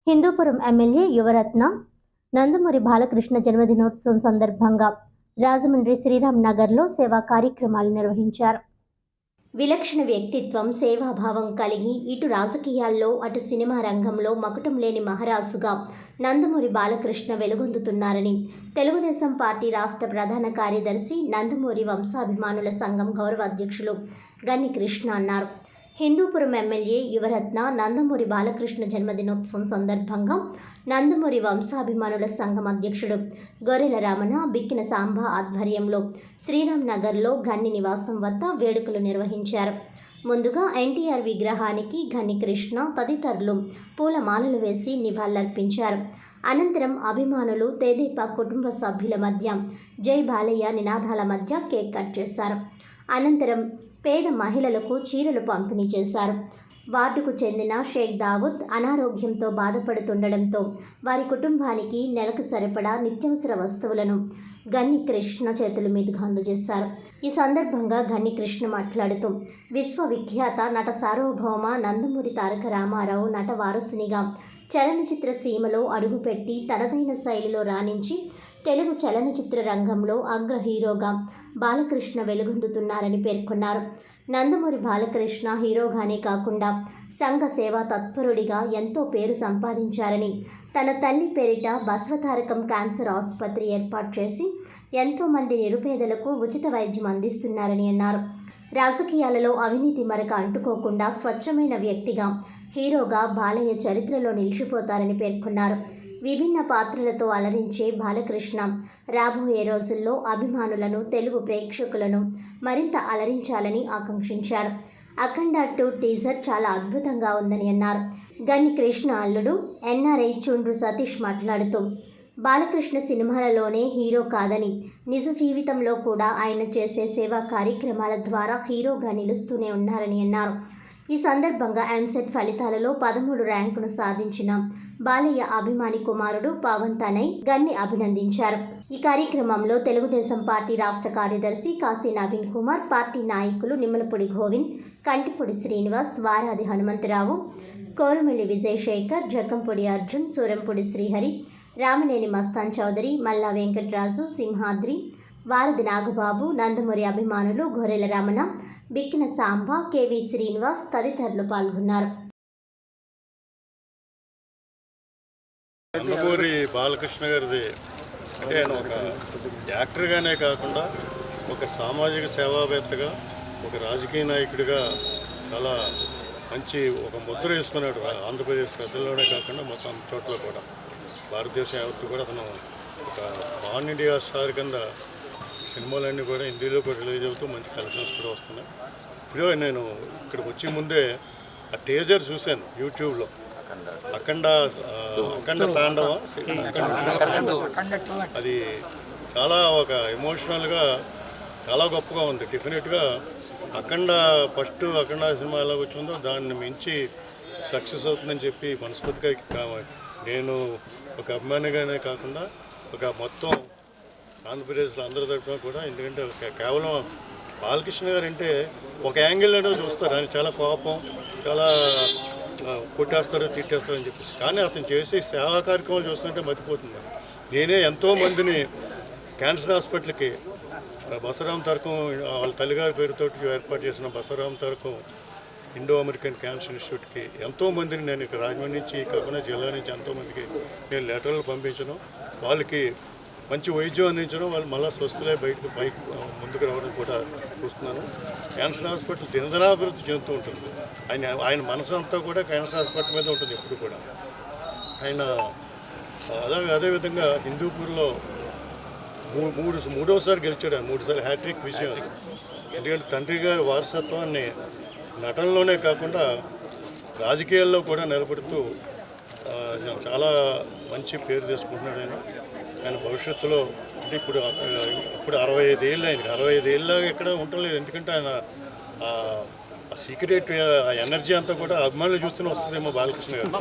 Hindupuram MLA Yuvaratna Nandamuri Balakrishna జన్మదినోత్సవం సందర్భంగా రాజమండ్రి శ్రీరామ్ నగర్లో సేవా కార్యక్రమాలు నిర్వహించారు. విలక్షణ వ్యక్తిత్వం, సేవాభావం కలిగి ఇటు రాజకీయాల్లో అటు సినిమా రంగంలో మకుటం లేని మహారాజుగా నందమూరి బాలకృష్ణ వెలుగొందుతున్నారని తెలుగుదేశం పార్టీ రాష్ట్ర ప్రధాన కార్యదర్శి, నందమూరి వంశాభిమానుల సంఘం గౌరవ అధ్యక్షులు గన్ని కృష్ణ అన్నారు. హిందూపురం ఎమ్మెల్యే యువరత్న నందమూరి బాలకృష్ణ జన్మదినోత్సవం సందర్భంగా నందమూరి వంశాభిమానుల సంఘం అధ్యక్షుడు గొర్రెల రమణ, బిక్కిన సాంబ ఆధ్వర్యంలో శ్రీరామ్ నగర్లో గన్ని నివాసం వద్ద వేడుకలు నిర్వహించారు. ముందుగా ఎన్టీఆర్ విగ్రహానికి గన్ని కృష్ణ తదితరులు పూలమాలలు వేసి నివాళులర్పించారు. అనంతరం అభిమానులు, తెదేపా కుటుంబ సభ్యుల మధ్య జై బాలయ్య నినాదాల మధ్య కేక్ కట్ చేశారు. అనంతరం పేద మహిళలకు చీరలు పంపిణీ చేశారు. వార్డుకు చెందిన షేక్ దావుద్ అనారోగ్యంతో బాధపడుతుండడంతో వారి కుటుంబానికి నెలకు సరిపడా నిత్యావసర వస్తువులను గన్ని కృష్ణ చేతుల మీదుగా అందజేశారు. ఈ సందర్భంగా గన్ని కృష్ణ మాట్లాడుతూ విశ్వవిఖ్యాత నట సార్వభౌమ నందమూరి తారక రామారావు నట వారసునిగా చలనచిత్ర సీమలో అడుగుపెట్టి తనదైన శైలిలో రాణించి తెలుగు చలనచిత్ర రంగంలో అగ్ర హీరోగా బాలకృష్ణ వెలుగొందుతున్నారని పేర్కొన్నారు. నందమూరి బాలకృష్ణ హీరోగానే కాకుండా సంఘ సేవా తత్పరుడిగా ఎంతో పేరు సంపాదించారని, తన తల్లి పేరిట బసవతారకం క్యాన్సర్ ఆసుపత్రి ఏర్పాటు చేసి ఎంతోమంది నిరుపేదలకు ఉచిత వైద్యం అందిస్తున్నారని అన్నారు. రాజకీయాలలో అవినీతి మరక అంటుకోకుండా స్వచ్ఛమైన వ్యక్తిగా, హీరోగా బాలయ్య చరిత్రలో నిలిచిపోతారని పేర్కొన్నారు. విభిన్న పాత్రలతో అలరించే బాలకృష్ణ రాబోయే రోజుల్లో అభిమానులను, తెలుగు ప్రేక్షకులను మరింత అలరించాలని ఆకాంక్షించారు. అఖండ 2 టీజర్ చాలా అద్భుతంగా ఉందని అన్నారు. గన్ని కృష్ణ అల్లుడు ఎన్ఆర్ఐ చుండ్రు సతీష్ మాట్లాడుతూ బాలకృష్ణ సినిమాలలోనే హీరో కాదని, నిజ జీవితంలో కూడా ఆయన చేసే సేవా కార్యక్రమాల ద్వారా హీరోగా నిలుస్తూనే ఉన్నారని అన్నారు. ఈ సందర్భంగా ఎంసెట్ ఫలితాలలో 13 ర్యాంకును సాధించిన బాలయ్య అభిమాని కుమారుడు పవన్ తనై గన్ని అభినందించారు. ఈ కార్యక్రమంలో తెలుగుదేశం పార్టీ రాష్ట్ర కార్యదర్శి కాశీ నవీన్ కుమార్, పార్టీ నాయకులు నిమ్మలపూడి గోవింద్, కంటిపూడి శ్రీనివాస్, వారాది హనుమంతరావు, కోరుమిల్లి విజయశేఖర్, జక్కంపూడి అర్జున్, సూరంపూడి శ్రీహరి, రామినేని మస్తాన్ చౌదరి, మల్లా వెంకట్రాజు, సింహాద్రి, వారధి నాగబాబు, నందమూరి అభిమానులు, గొర్రెల రమణ, బిక్కిన సాంబ, కేవి శ్రీనివాస్ తదితరులు పాల్గొన్నారు. నందమూరి బాలకృష్ణ గారిది అంటే ఆయన ఒక యాక్టర్గానే కాకుండా ఒక సామాజిక సేవావేత్తగా, ఒక రాజకీయ నాయకుడిగా చాలా మంచి ఒక ముద్ర వేసుకున్నాడు. ఆంధ్రప్రదేశ్ ప్రజల్లోనే కాకుండా మొత్తం చోట్ల కూడా, భారతదేశం యావత్తు కూడా అతను ఒక పాన్ ఇండియా స్టార్ కింద సినిమాలన్నీ కూడా హిందీలో కూడా రిలీజ్ అవుతూ మంచి కలెక్షన్స్ కూడా వస్తున్నాయి. ఇప్పుడు నేను ఇక్కడికి వచ్చే ముందే ఆ టీజర్ చూశాను యూట్యూబ్లో. అఖండ తాండవ, అది చాలా ఒక ఎమోషనల్గా చాలా గొప్పగా ఉంది. డెఫినెట్గా ఫస్ట్ అఖండ సినిమా ఎలా వచ్చిందో దాన్ని మించి సక్సెస్ అవుతుందని చెప్పి మనస్ఫూర్తిగా నేను ఒక అభిమానిగానే కాకుండా ఒక మొత్తం ఆంధ్రప్రదేశ్లో అందరి తరఫున కూడా, ఎందుకంటే కేవలం బాలకృష్ణ గారు అంటే ఒక యాంగిల్లోనే చూస్తారు. ఆయన చాలా కోపం, చాలా కొట్టేస్తారు, తిట్టేస్తారని చెప్పేసి. కానీ అతను చేసే సేవా కార్యక్రమాలు చూస్తుంటే మర్చిపోతుంది. నేనే ఎంతోమందిని క్యాన్సర్ హాస్పిటల్కి బసవరామ్ తారకం వాళ్ళ తల్లిగారి పేరుతో ఏర్పాటు చేసిన Basavaram Tarakam Indo American cancer ఇన్స్టిట్యూట్కి ఎంతోమందిని నేను ఇక్కడ రాజమండ్రి నుంచి కాకుండా జిల్లా నుంచి ఎంతోమందికి నేను లెటర్లు పంపించడం, వాళ్ళకి మంచి వైద్యం అందించడం, వాళ్ళు మళ్ళీ స్వస్థలే బయటకు ముందుకు రావడం కూడా చూస్తున్నాను. క్యాన్సర్ హాస్పిటల్ దినదినాభివృద్ధి చెందుతూ ఉంటుంది. ఆయన మనసు అంతా కూడా క్యాన్సర్ హాస్పిటల్ మీద ఉంటుంది ఎప్పుడు కూడా. ఆయన అదేవిధంగా హిందూపూర్లో మూడోసారి గెలిచాడు. 3 సార్లు హ్యాట్రిక్ విజయం. ఎందుకంటే తండ్రి గారి వారసత్వాన్ని నటనలోనే కాకుండా రాజకీయాల్లో కూడా నిలబడుతూ చాలా మంచి పేరు తీసుకుంటున్నాడు ఆయన భవిష్యత్తులో. అంటే ఇప్పుడు 65 ఏళ్ళు, ఆయనకి 65 ఏళ్ళలాగా ఎక్కడ ఉండలేదు. ఎందుకంటే ఆయన ఆ సీక్రెట్ ఎనర్జీ అంతా కూడా అభిమానులు చూస్తూనే వస్తుందేమో బాలకృష్ణ గారికి.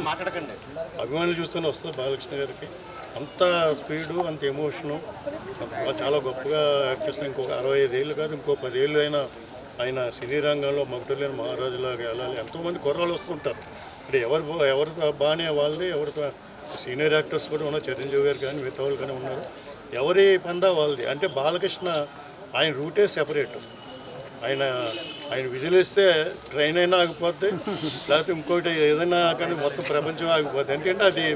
అభిమానులు చూస్తూనే వస్తుంది బాలకృష్ణ గారికి. అంత స్పీడు, అంత ఎమోషను, చాలా గొప్పగా యాక్ట్ చేస్తున్న. ఇంకొక 65 ఏళ్ళు కాదు, ఇంకో 10 ఏళ్ళు అయినా ఆయన సినీ రంగంలో మగుటలేని మహారాజులాగా వెళ్ళాలి. ఎంతోమంది కుర్రాళ్ళు వస్తుంటారు. అంటే ఎవరితో బాగానే వాళ్ళది, ఎవరితో సీనియర్ యాక్టర్స్ కూడా ఉన్నారు, చిరంజీవి గారు కానీ మిగతా వాళ్ళు కానీ ఉన్నారు. ఎవరి పందా వాళ్ళది. అంటే బాలకృష్ణ ఆయన రూటే సెపరేట్. ఆయన విజిలిస్తే ట్రైన్ అయినా ఆగిపోద్ది, లేకపోతే ఇంకోటి ఏదైనా కానీ మొత్తం ప్రపంచం ఆగిపోద్ది. ఎందుకంటే అది